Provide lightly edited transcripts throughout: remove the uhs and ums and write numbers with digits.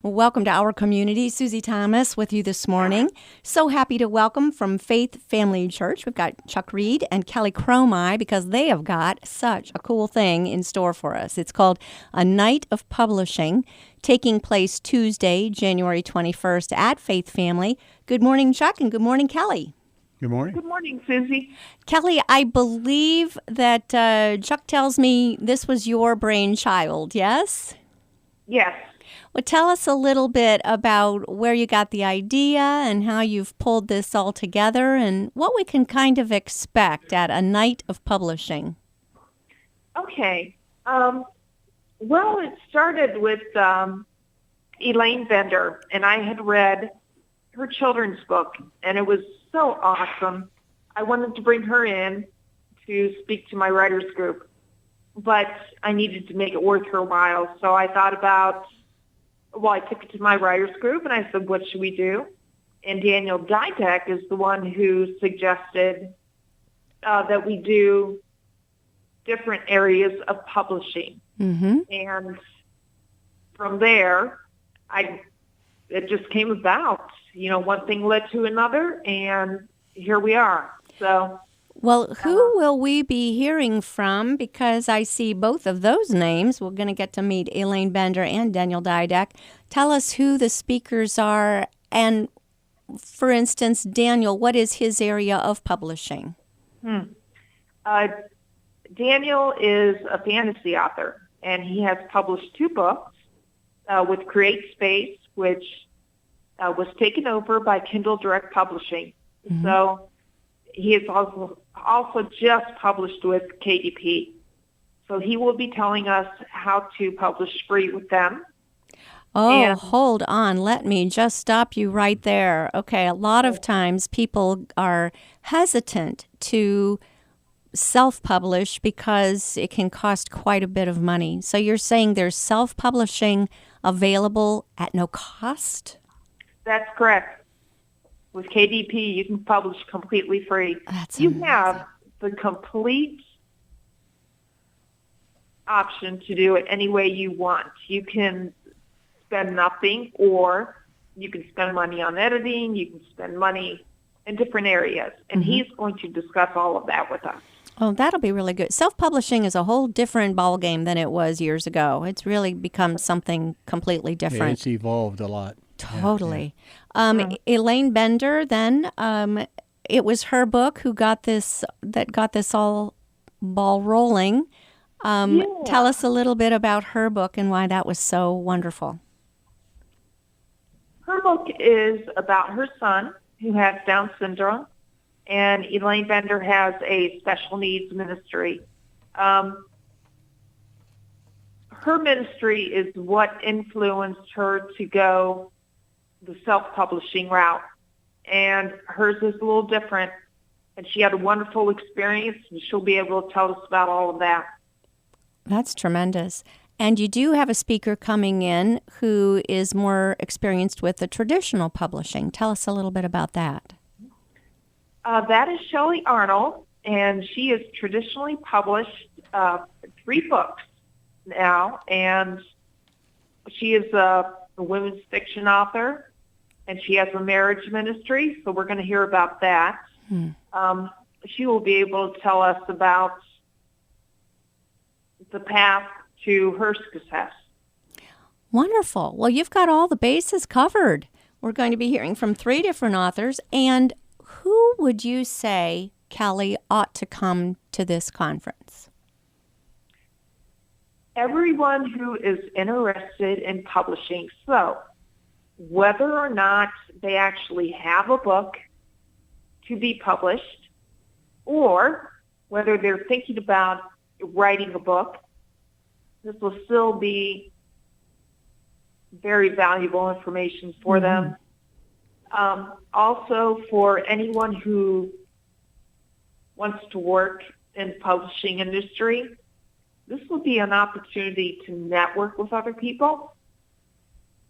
Welcome to our community. Susie Thomas with you this morning. So happy to welcome from Faith Family Church. We've got Chuck Reed and Kelly Cromie because they have got such a cool thing in store for us. It's called A Night of Publishing, taking place Tuesday, January 21st at Faith Family. Good morning, Chuck, and good morning, Kelly. Good morning. Good morning, Susie. Kelly, I believe that Chuck tells me this was your brainchild, yes? Yes. Well, tell us a little bit about where you got the idea and how you've pulled this all together and what we can kind of expect at A Night of Publishing. Okay. Well, it started with Elaine Bender, and I had read her children's book, and it was so awesome. I wanted to bring her in to speak to my writers group, but I needed to make it worth her while, so I thought about... Well, I took it to my writers group, and I said, what should we do? And Daniel Didek is the one who suggested that we do different areas of publishing. Mm-hmm. And from there, it just came about. You know, one thing led to another, and here we are. So... Well, who will we be hearing from? Because I see both of those names. We're going to get to meet Elaine Bender and Daniel Didek. Tell us who the speakers are. And, for instance, Daniel, what is his area of publishing? Daniel is a fantasy author, and he has published 2 books with Create Space, which was taken over by Kindle Direct Publishing. Mm-hmm. So he is also just published with KDP. So he will be telling us how to publish free with them. Oh, hold on. Let me just stop you right there. Okay, a lot of times people are hesitant to self-publish because it can cost quite a bit of money. So you're saying there's self-publishing available at no cost? That's correct. With KDP, you can publish completely free. That's you amazing. have the complete option to do it any way you want. You can spend nothing, or you can spend money on editing. You can spend money in different areas. And Mm-hmm. he's going to discuss all of that with us. Oh, that'll be really good. Self-publishing is a whole different ballgame than it was years ago. It's really become something completely Yeah, different. it's evolved a lot. Totally. Elaine Bender, then, it was her book that got this all ball rolling. Tell us a little bit about her book and why that was so wonderful. Her book is about her son who has Down syndrome, and Elaine Bender has a special needs ministry. Her ministry is what influenced her to go the self-publishing route, and hers is a little different, and she had a wonderful experience, and she'll be able to tell us about all of that. That's tremendous. And you do have a speaker coming in who is more experienced with the traditional publishing. Tell us a little bit about that. That is Shelley Arnold, and she has traditionally published 3 books now, and she is a women's fiction author, and she has a marriage ministry, so we're going to hear about that. She will be able to tell us about the path to her success. Wonderful. Well, you've got all the bases covered. We're going to be hearing from 3 different authors. And who would you say, Kelly, ought to come to this conference? Everyone who is interested in publishing. So whether or not they actually have a book to be published, or whether they're thinking about writing a book, this will still be very valuable information for them. Also, for anyone who wants to work in the publishing industry, this will be an opportunity to network with other people.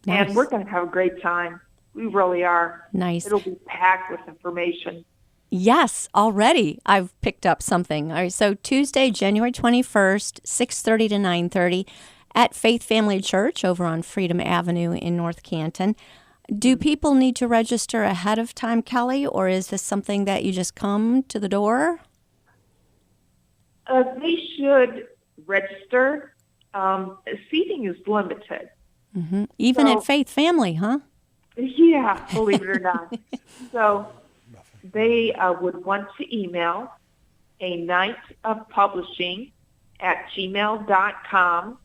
Nice. And we're going to have a great time. We really are. Nice. It'll be packed with information. Yes, already I've picked up something. All right, so Tuesday, January 21st, 6:30 to 9:30. at Faith Family Church over on Freedom Avenue in North Canton. Do people need to register ahead of time, Kelly, or is this something that you just come to the door? They should register. Seating is limited. Mm-hmm. Even at Faith Family, huh? Yeah, believe it or not. So they would want to email a night of publishing at gmail.com,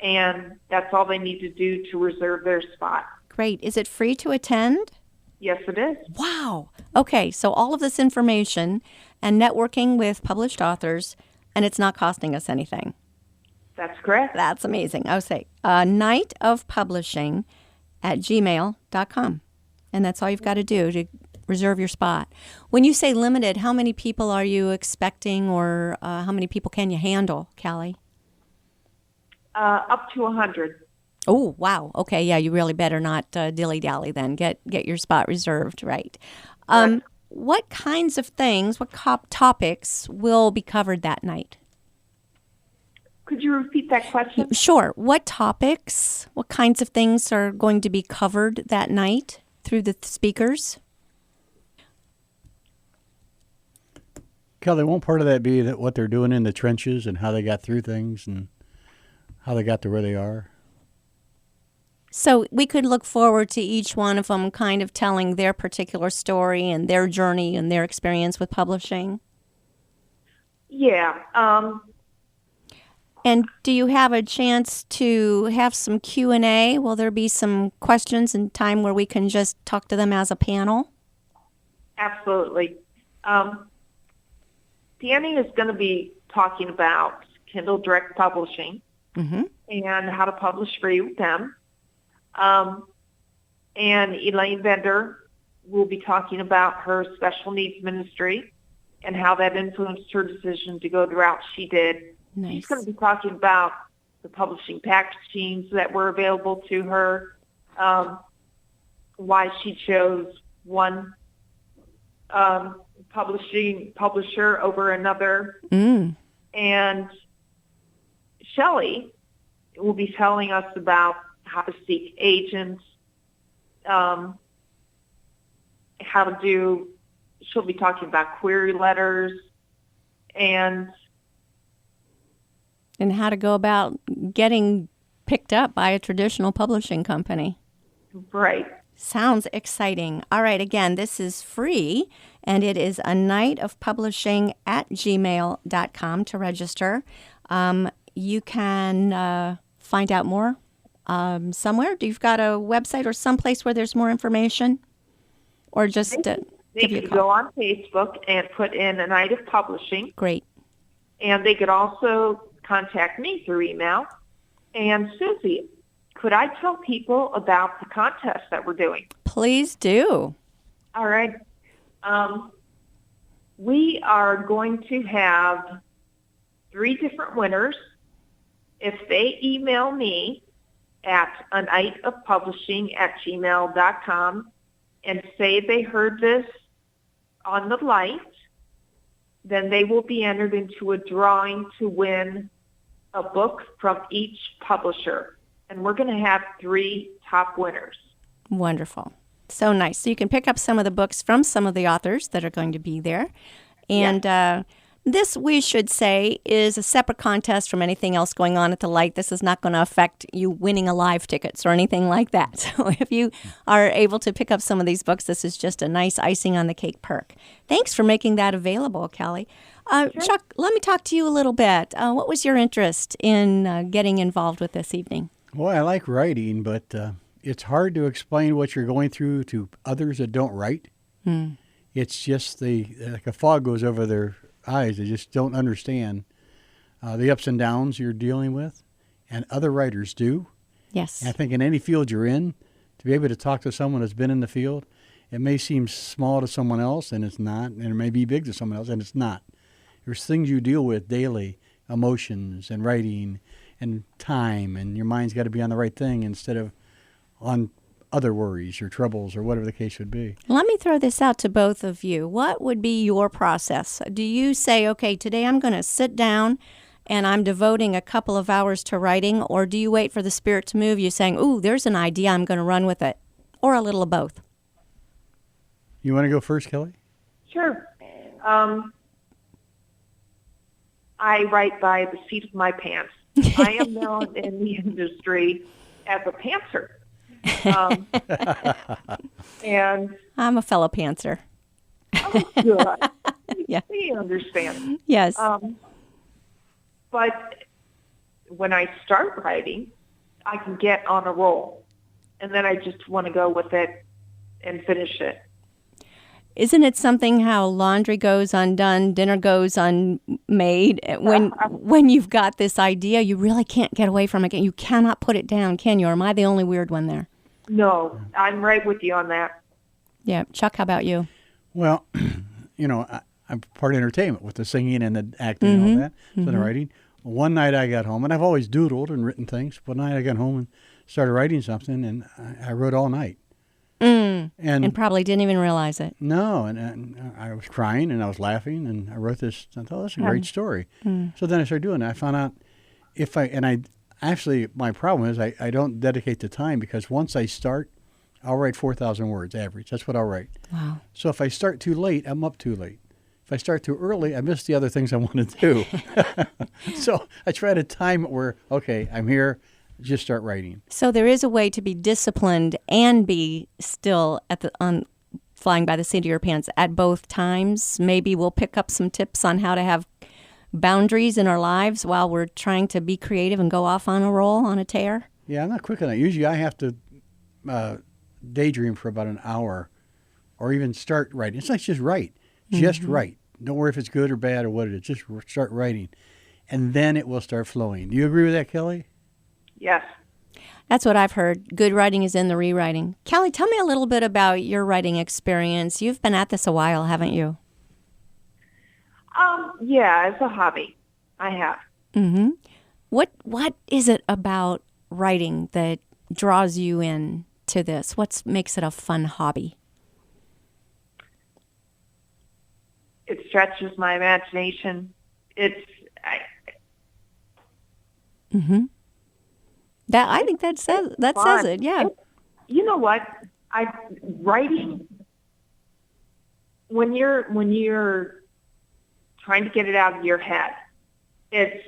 and that's all they need to do to reserve their spot. Great. Is it free to attend? Yes, it is. Wow. Okay, so all of this information and networking with published authors, and it's not costing us anything. That's correct. That's amazing. I would say night of publishing at gmail.com. And that's all you've got to do to reserve your spot. When you say limited, how many people are you expecting, or how many people can you handle, Callie? Up to 100. Oh, wow. Okay, yeah, you really better not dilly-dally then. Get your spot reserved, right. What kinds of things, what topics will be covered that night? Could you repeat that question? Sure. What topics, what kinds of things are going to be covered that night through the speakers? Kelly, won't part of that be that what they're doing in the trenches and how they got through things and how they got to where they are? So we could look forward to each one of them kind of telling their particular story and their journey and their experience with publishing? Yeah. And do you have a chance to have some Q&A? Will there be some questions and time where we can just talk to them as a panel? Absolutely. Danny is going to be talking about Kindle Direct Publishing and how to publish free with them. And Elaine Bender will be talking about her special needs ministry and how that influenced her decision to go the route she did. Nice. She's going to be talking about the publishing packagings that were available to her, why she chose one publisher over another. And Shelley will be telling us about how to seek agents, she'll be talking about query letters, and how to go about getting picked up by a traditional publishing company. Right. Sounds exciting. All right, again, this is free, and it is a night of publishing at gmail.com to register. You can find out more somewhere. Do you've got a website or someplace where there's more information? Or just they give you a could call? go on Facebook and put in a night of publishing. Great. And they could also contact me through email. And Susie, could I tell people about the contest that we're doing? Please do. All right. We are going to have 3 different winners. If they email me at a night of publishing at gmail.com and say they heard this on the light, then they will be entered into a drawing to win a book from each publisher. And we're going to have 3 top winners. Wonderful. So nice. So you can pick up some of the books from some of the authors that are going to be there. And this, we should say, is a separate contest from anything else going on at the Light. This is not going to affect you winning a live tickets or anything like that. So if you are able to pick up some of these books, this is just a nice icing on the cake perk. Thanks for making that available, Kelly. Sure. Chuck, let me talk to you a little bit. What was your interest in getting involved with this evening? Well, I like writing, but it's hard to explain what you're going through to others that don't write. It's just like a fog goes over their eyes. They just don't understand the ups and downs you're dealing with, and other writers do. Yes. And I think in any field you're in, to be able to talk to someone that's been in the field, it may seem small to someone else, and it's not, and it may be big to someone else, and it's not. There's things you deal with daily, emotions and writing and time, and your mind's got to be on the right thing instead of on other worries or troubles or whatever the case would be. Let me throw this out to both of you. What would be your process? Do you say, okay, today I'm going to sit down and I'm devoting a couple of hours to writing, or do you wait for the Spirit to move you saying, ooh, there's an idea, I'm going to run with it, or a little of both? You want to go first, Kelly? Sure. I write by the seat of my pants. I am known in the industry as a pantser. And I'm a fellow pantser. oh, good. Yeah. We understand. Yes. But when I start writing, I can get on a roll, and then I just want to go with it and finish it. Isn't it something how laundry goes undone, dinner goes unmade? When you've got this idea, you really can't get away from it. You cannot put it down, can you? Or am I the only weird one there? No, I'm right with you on that. Yeah. Chuck, how about you? Well, I'm part of entertainment with the singing and the acting and all that, so the writing. One night I got home, and I've always doodled and written things. One night I got home and started writing something, and I wrote all night. And probably didn't even realize it. No, and I was crying and I was laughing, and I wrote this. I thought, that's a great story. So then I started doing it. I found out my problem is I don't dedicate the time, because once I start, I'll write 4,000 words average. That's what I'll write. Wow. So if I start too late, I'm up too late. If I start too early, I miss the other things I want to do. So I try to time it where, okay, I'm here, just start writing. So there is a way to be disciplined and be still on flying by the seat of your pants at both times. Maybe we'll pick up some tips on how to have boundaries in our lives while we're trying to be creative and go off on a roll, on a tear. Yeah, I'm not quick on that. Usually I have to daydream for about an hour, or even start writing. It's like just write. Just write. Don't worry if it's good or bad or what it is. Just start writing, and then it will start flowing. Do you agree with that, Kelly? Yes. That's what I've heard. Good writing is in the rewriting. Kelly, tell me a little bit about your writing experience. You've been at this a while, haven't you? Yeah, as a hobby, I have. Mm-hmm. What is it about writing that draws you in to this? What makes it a fun hobby? It stretches my imagination. I think that says it. Yeah. You know what? Writing, when you're trying to get it out of your head, it's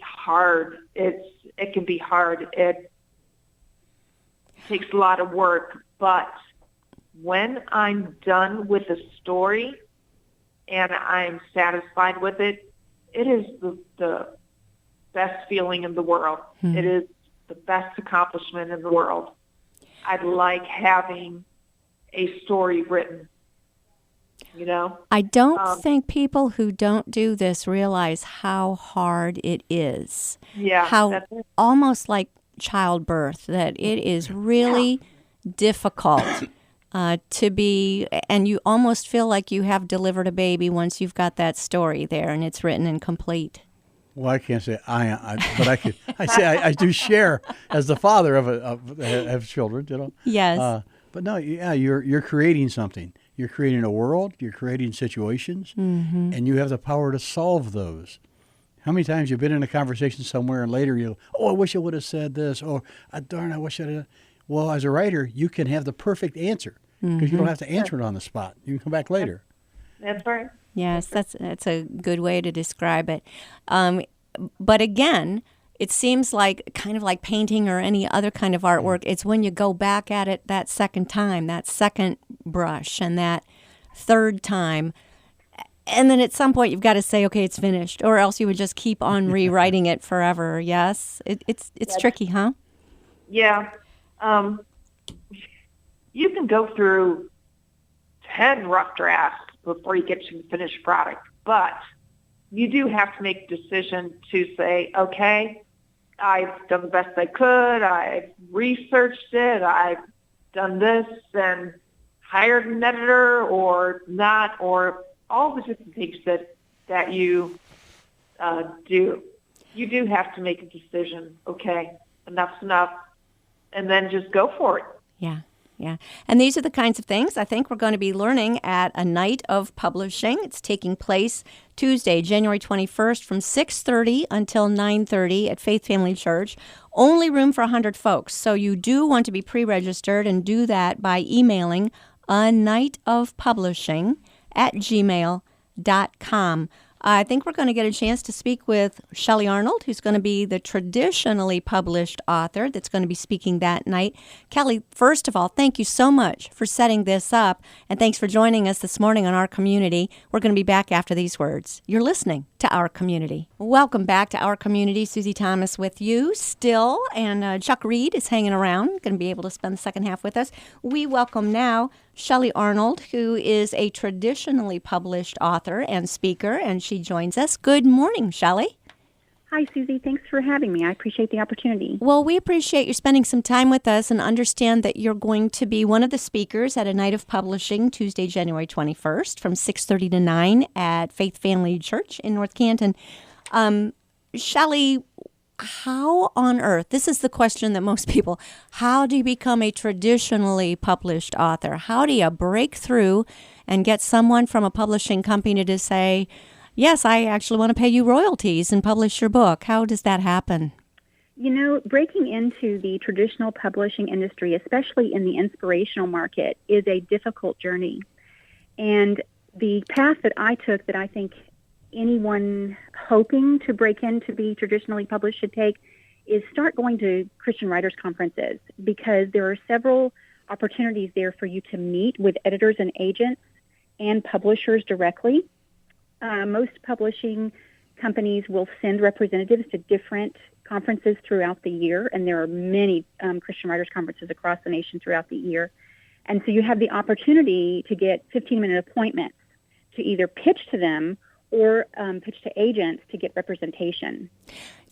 hard. It can be hard. It takes a lot of work. But when I'm done with a story and I'm satisfied with it, it is the best feeling in the world. It is the best accomplishment in the world. I like having a story written, I don't think people who don't do this realize how hard it is. Yeah. How almost like childbirth, that it is really difficult to be, and you almost feel like you have delivered a baby once you've got that story there and it's written and complete. Well, I can't say but I could. I say I do share as the father of children, Yes. But no, you're creating something. You're creating a world. You're creating situations, and you have the power to solve those. How many times you've been in a conversation somewhere, and later I wish I would have said this, or darn, I wish I had. Well, as a writer, you can have the perfect answer because you don't have to answer it on the spot. You can come back later. That's right. Yes, that's a good way to describe it. But again, it seems like kind of like painting or any other kind of artwork. It's when you go back at it that second time, that second brush, and that third time. And then at some point you've got to say, okay, it's finished, or else you would just keep on rewriting it forever. Yes, it's tricky, huh? Yeah. You can go through 10 rough drafts before you get to the finished product. But you do have to make a decision to say, okay, I've done the best I could. I've researched it. I've done this and hired an editor or not, or all the different things that you do. You do have to make a decision. Okay, enough's enough. And then just go for it. Yeah. Yeah. And these are the kinds of things I think we're going to be learning at A Night of Publishing. It's taking place Tuesday, January 21st from 6:30 until 9:30 at Faith Family Church. Only room for 100 folks. So you do want to be pre-registered and do that by emailing anightofpublishing@gmail.com. I think we're going to get a chance to speak with Shelley Arnold, who's going to be the traditionally published author that's going to be speaking that night. Kelly, first of all, thank you so much for setting this up, and thanks for joining us this morning on Our Community. We're going to be back after these words. You're listening to Our Community. Welcome back to Our Community. Susie Thomas with you still, and Chuck Reed is hanging around, going to be able to spend the second half with us. We welcome now Shelley Arnold, who is a traditionally published author and speaker, and she joins us. Good morning, Shelley. Hi, Susie. Thanks for having me. I appreciate the opportunity. Well, we appreciate you spending some time with us and understand that you're going to be one of the speakers at A Night of Publishing Tuesday, January 21st from 6:30 to 9 at Faith Family Church in North Canton. Shelley, how on earth, this is the question that most people, how do you become a traditionally published author? How do you break through and get someone from a publishing company to say, yes, I actually want to pay you royalties and publish your book? How does that happen? You know, breaking into the traditional publishing industry, especially in the inspirational market, is a difficult journey. And the path that I took that I think anyone hoping to break in to be traditionally published should take is start going to Christian Writers Conferences, because there are several opportunities there for you to meet with editors and agents and publishers directly. Most publishing companies will send representatives to different conferences throughout the year, and there are many Christian Writers Conferences across the nation throughout the year. And so you have the opportunity to get 15-minute appointments to either pitch to them or pitch to agents to get representation.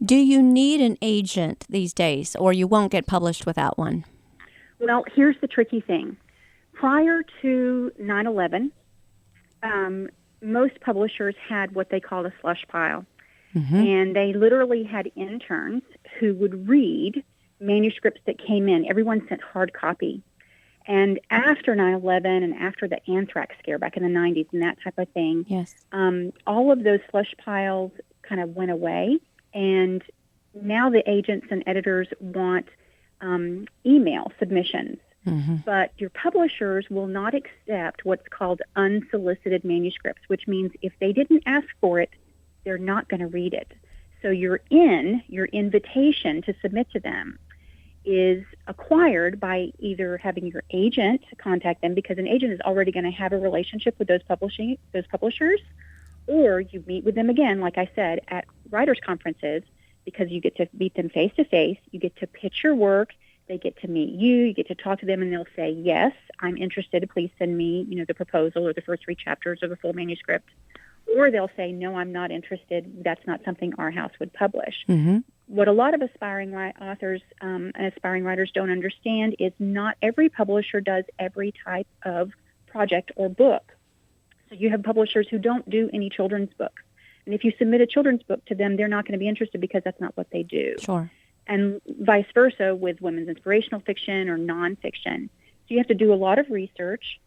Do you need an agent these days, or you won't get published without one? Well, here's the tricky thing. Prior to 9/11, most publishers had what they called a slush pile. Mm-hmm. And they literally had interns who would read manuscripts that came in. Everyone sent hard copy. And after 9/11 and after the anthrax scare back in the 90s and that type of thing, yes, all of those slush piles kind of went away. And now the agents and editors want email submissions. Mm-hmm. But your publishers will not accept what's called unsolicited manuscripts, which means if they didn't ask for it, they're not going to read it. So your invitation to submit to them is acquired by either having your agent contact them, because an agent is already going to have a relationship with those publishers, or you meet with them again, like I said, at writers' conferences, because you get to meet them face to face, you get to pitch your work, they get to meet you, you get to talk to them, and they'll say, yes, I'm interested, please send me, the proposal or the first 3 chapters or the full manuscript. Or they'll say, no, I'm not interested, that's not something our house would publish. Mm-hmm. What a lot of aspiring authors and aspiring writers don't understand is not every publisher does every type of project or book. So you have publishers who don't do any children's books. And if you submit a children's book to them, they're not going to be interested because that's not what they do. Sure. And vice versa with women's inspirational fiction or nonfiction. So you have to do a lot of research.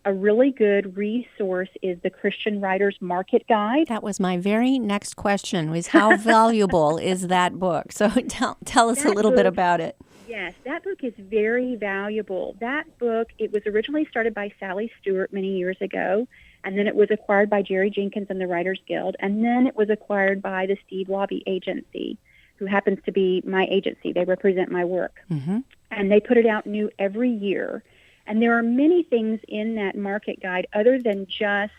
A really good resource is the Christian Writers Market Guide. That was my very next question, was how valuable is that book? So tell us a little bit about it. Yes, that book is very valuable. That book, it was originally started by Sally Stewart many years ago, and then it was acquired by Jerry Jenkins and the Writers Guild, and then it was acquired by the Steve Lobby Agency, who happens to be my agency. They represent my work. Mm-hmm. And they put it out new every year. And there are many things in that market guide other than just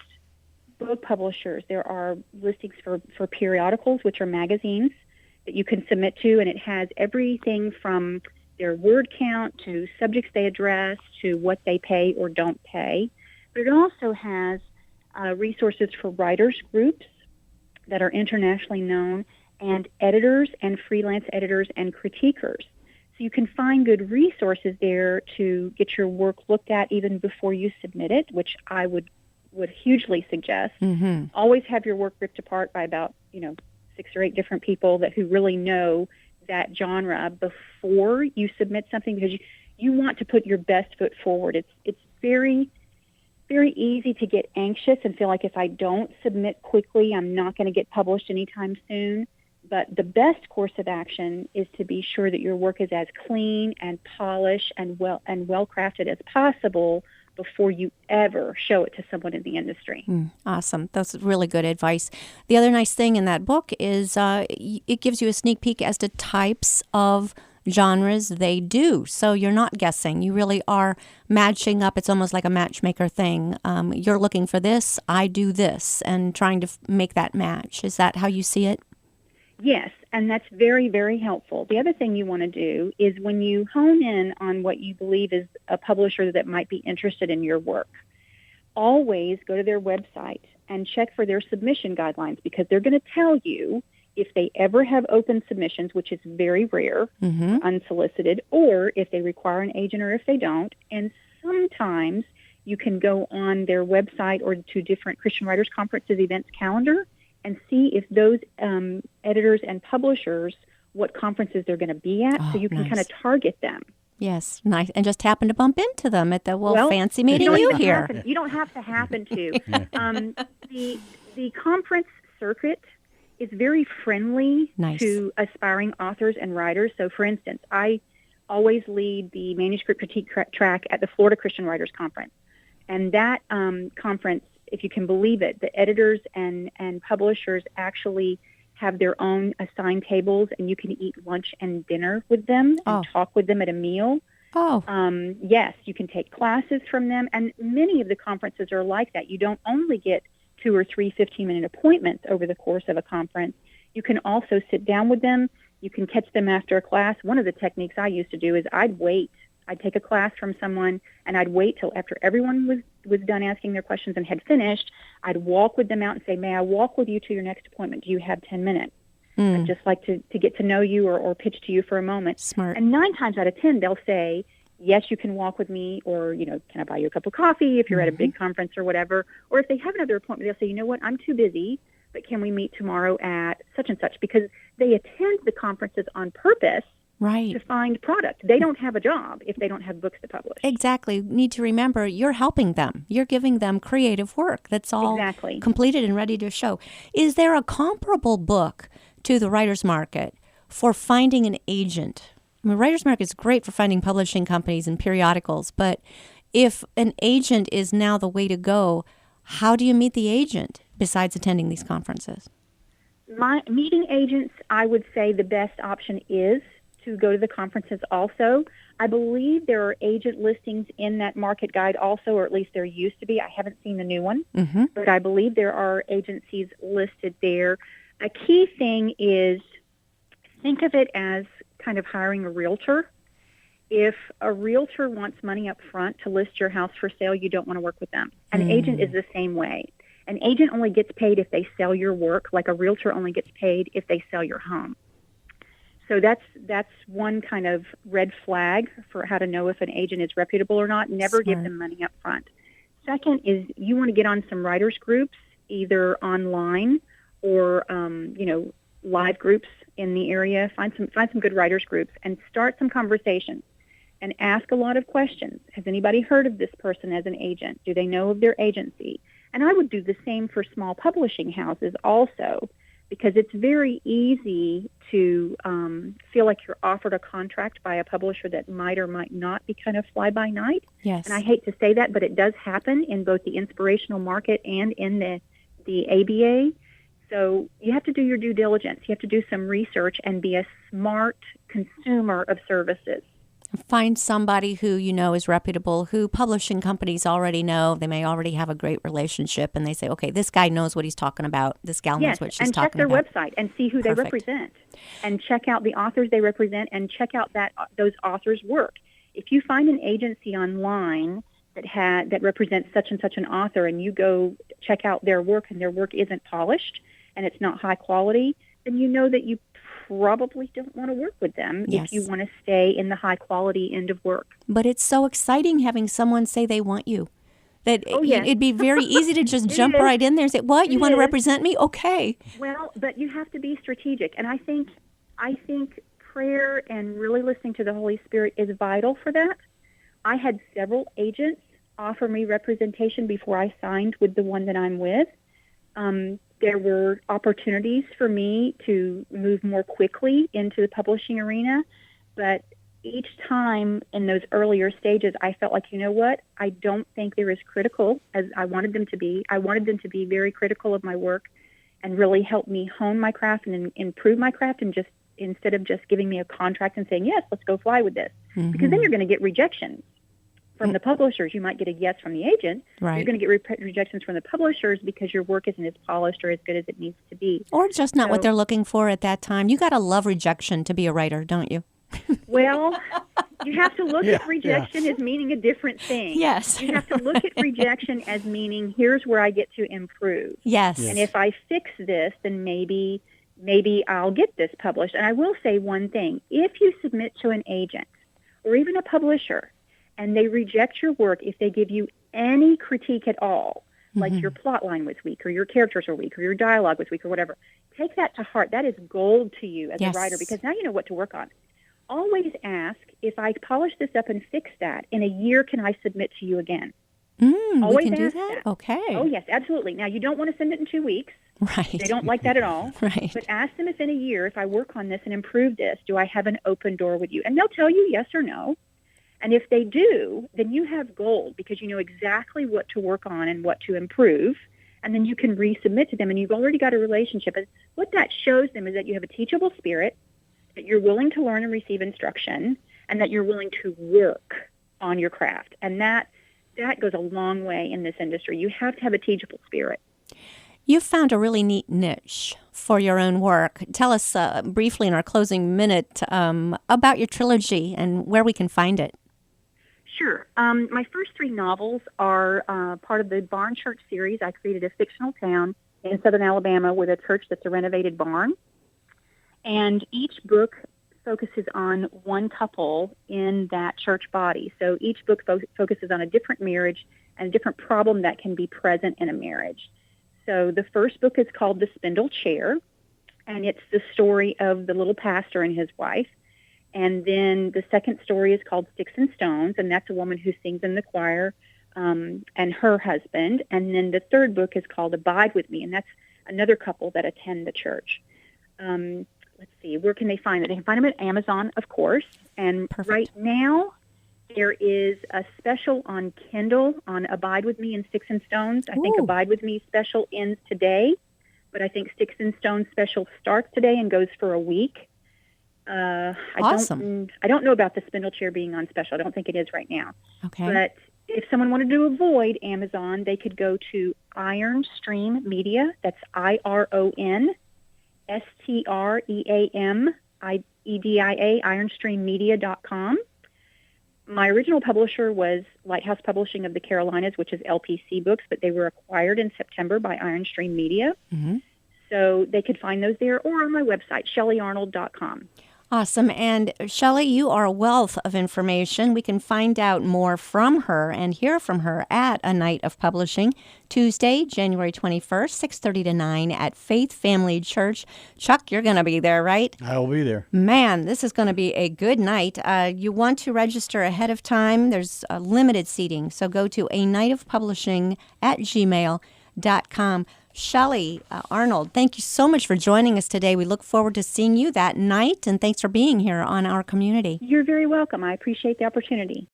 book publishers. There are listings for periodicals, which are magazines that you can submit to, and it has everything from their word count to subjects they address to what they pay or don't pay. But it also has resources for writers groups that are internationally known, and editors and freelance editors and critiquers. So you can find good resources there to get your work looked at even before you submit it, which I would hugely suggest. Mm-hmm. Always have your work ripped apart by about 6 or 8 different people who really know that genre before you submit something, because you want to put your best foot forward. It's very, very easy to get anxious and feel like if I don't submit quickly, I'm not going to get published anytime soon. But the best course of action is to be sure that your work is as clean and polished and well crafted as possible before you ever show it to someone in the industry. Awesome. That's really good advice. The other nice thing in that book is it gives you a sneak peek as to types of genres they do. So you're not guessing. You really are matching up. It's almost like a matchmaker thing. You're looking for this, I do this, and trying to make that match. Is that how you see it? Yes, and that's very, very helpful. The other thing you want to do is when you hone in on what you believe is a publisher that might be interested in your work, always go to their website and check for their submission guidelines, because they're going to tell you if they ever have open submissions, which is very rare, unsolicited, or if they require an agent or if they don't. And sometimes you can go on their website or to different Christian Writers Conferences events calendar and see if those editors and publishers, what conferences they're going to be at, so you can kind of target them. Yes, nice. And just happen to bump into them at the fancy meeting you here. You don't have to happen to. The conference circuit is very friendly to aspiring authors and writers. So, for instance, I always lead the manuscript critique track at the Florida Christian Writers Conference. And that conference, if you can believe it, the editors and publishers actually have their own assigned tables, and you can eat lunch and dinner with them and talk with them at a meal. Yes, you can take classes from them, and many of the conferences are like that. You don't only get 2 or 3 15-minute appointments over the course of a conference. You can also sit down with them. You can catch them after a class. One of the techniques I used to do is I'd take a class from someone, and I'd wait till after everyone was done asking their questions and had finished. I'd walk with them out and say, may I walk with you to your next appointment? Do you have 10 minutes? I'd just like to get to know you or pitch to you for a moment. Smart. And 9 times out of 10, they'll say, yes, you can walk with me, or, can I buy you a cup of coffee if you're at a big conference or whatever? Or if they have another appointment, they'll say, you know what, I'm too busy, but can we meet tomorrow at such and such? Because they attend the conferences on purpose to find product. They don't have a job if they don't have books to publish. Exactly. Need to remember, you're helping them. You're giving them creative work that's all completed and ready to show. Is there a comparable book to the writer's market for finding an agent? I mean, writer's market is great for finding publishing companies and periodicals, but if an agent is now the way to go, how do you meet the agent besides attending these conferences? Meeting agents, I would say the best option is to go to the conferences also. I believe there are agent listings in that market guide also, or at least there used to be. I haven't seen the new one, but I believe there are agencies listed there. A key thing is think of it as kind of hiring a realtor. If a realtor wants money up front to list your house for sale, you don't want to work with them. An agent is the same way. An agent only gets paid if they sell your work, like a realtor only gets paid if they sell your home. So that's one kind of red flag for how to know if an agent is reputable or not. Never give them money up front. Second is you want to get on some writers groups, either online or live groups in the area. Find some good writers groups and start some conversations and ask a lot of questions. Has anybody heard of this person as an agent? Do they know of their agency? And I would do the same for small publishing houses also, because it's very easy to feel like you're offered a contract by a publisher that might or might not be kind of fly-by-night. Yes. And I hate to say that, but it does happen in both the inspirational market and in the ABA. So you have to do your due diligence. You have to do some research and be a smart consumer of services. Find somebody who you know is reputable, who publishing companies already know. They may already have a great relationship, and they say, okay, this guy knows what he's talking about. This gal knows what she's talking about. And check their website and see who they represent. And check out the authors they represent and check out those authors' work. If you find an agency online that represents such and such an author and you go check out their work and their work isn't polished and it's not high quality, then you know that you probably don't want to work with them if you want to stay in the high quality end of work. But it's so exciting having someone say they want you. That it'd be very easy to just jump right in there and say, what, you want to represent me? Okay. Well, but you have to be strategic. And I think prayer and really listening to the Holy Spirit is vital for that. I had several agents offer me representation before I signed with the one that I'm with. There were opportunities for me to move more quickly into the publishing arena, but each time in those earlier stages, I felt like, you know what, I don't think they're as critical as I wanted them to be. I wanted them to be very critical of my work and really help me hone my craft and improve my craft, and just instead of just giving me a contract and saying, yes, let's go fly with this. Because then you're going to get rejections from the publishers. You might get a yes from the agent. Right. You're going to get rejections from the publishers because your work isn't as polished or as good as it needs to be. Or just not what they're looking for at that time. You got to love rejection to be a writer, don't you? Well, you have to look at rejection as meaning a different thing. Yes. You have to look at rejection as meaning, here's where I get to improve. Yes. And if I fix this, then maybe I'll get this published. And I will say one thing. If you submit to an agent or even a publisher and they reject your work, if they give you any critique at all, like your plot line was weak or your characters are weak or your dialogue was weak or whatever, take that to heart. That is gold to you as a writer, because now you know what to work on. Always ask, if I polish this up and fix that, in a year can I submit to you again? Always we can do ask that? that. Okay. Oh, yes, absolutely. Now, you don't want to send it in 2 weeks. Right. They don't like that at all. Right. But ask them if in a year, if I work on this and improve this, do I have an open door with you? And they'll tell you yes or no. And if they do, then you have gold, because you know exactly what to work on and what to improve. And then you can resubmit to them, and you've already got a relationship. And what that shows them is that you have a teachable spirit, that you're willing to learn and receive instruction, and that you're willing to work on your craft. And that goes a long way in this industry. You have to have a teachable spirit. You found a really neat niche for your own work. Tell us briefly in our closing minute about your trilogy and where we can find it. Sure. My first 3 novels are part of the Barn Church series. I created a fictional town in southern Alabama with a church that's a renovated barn. And each book focuses on one couple in that church body. So each book focuses on a different marriage and a different problem that can be present in a marriage. So the first book is called The Spindle Chair, and it's the story of the little pastor and his wife. And then the second story is called Sticks and Stones, and that's a woman who sings in the choir and her husband. And then the third book is called Abide With Me, and that's another couple that attend the church. Let's see, where can they find it? They can find them at Amazon, of course. And right now, there is a special on Kindle on Abide With Me and Sticks and Stones. I think Abide With Me special ends today, but I think Sticks and Stones special starts today and goes for a week. Awesome. I don't know about the Spindle Chair being on special. I don't think it is right now. Okay. But if someone wanted to avoid Amazon, they could go to Iron Stream Media. That's IRON. STREAMEDIA, ironstreammedia.com. My original publisher was Lighthouse Publishing of the Carolinas, which is LPC Books, but they were acquired in September by Iron Stream Media. So they could find those there, or on my website, ShellyArnold.com. Awesome. And Shelley, you are a wealth of information. We can find out more from her and hear from her at A Night of Publishing, Tuesday, January 21st, 6:30 to 9 at Faith Family Church. Chuck, you're going to be there, right? I will be there. Man, this is going to be a good night. You want to register ahead of time. There's limited seating, so go to anightofpublishing@gmail.com. Shelley Arnold, thank you so much for joining us today. We look forward to seeing you that night, and thanks for being here on Our Community. You're very welcome. I appreciate the opportunity.